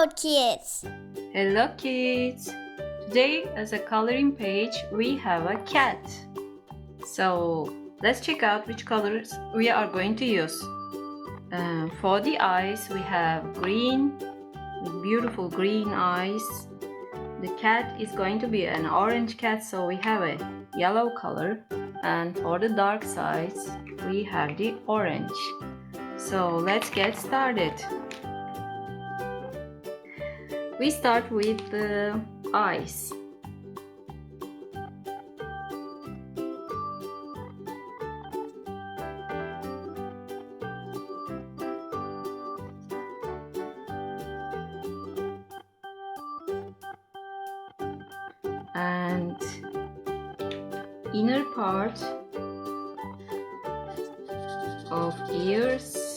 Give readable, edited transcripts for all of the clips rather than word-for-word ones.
kids! Hello kids! Today as a coloring page we have a cat. So let's check out which colors we are going to use. For the eyes we have green, with beautiful green eyes. The cat is going to be an orange cat, so we have a yellow color. And for the dark sides we have the orange. So let's get started. We start with the eyes. And inner part of ears.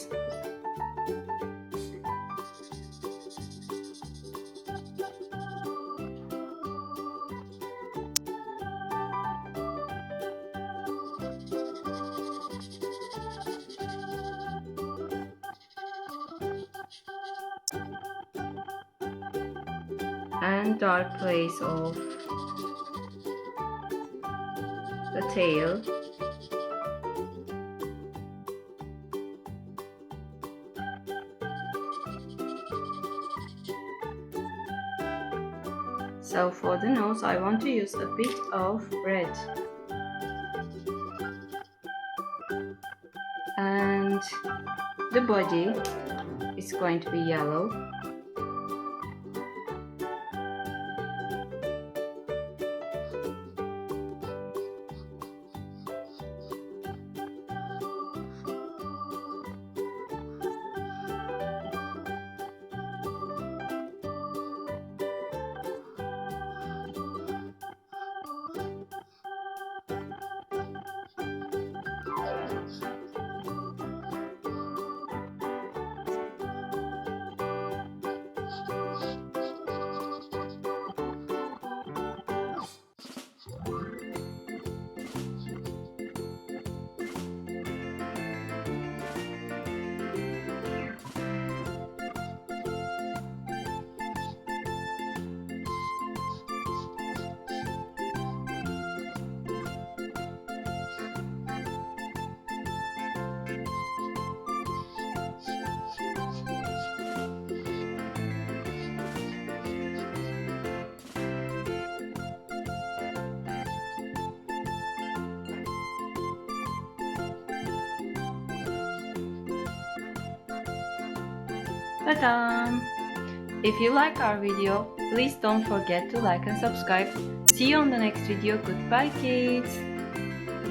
And dark place of the tail. So for the nose I want to use a bit of red. And the body is going to be yellow. Ta-da! If you like our video, please don't forget to like and subscribe. See you on the next video. Goodbye kids!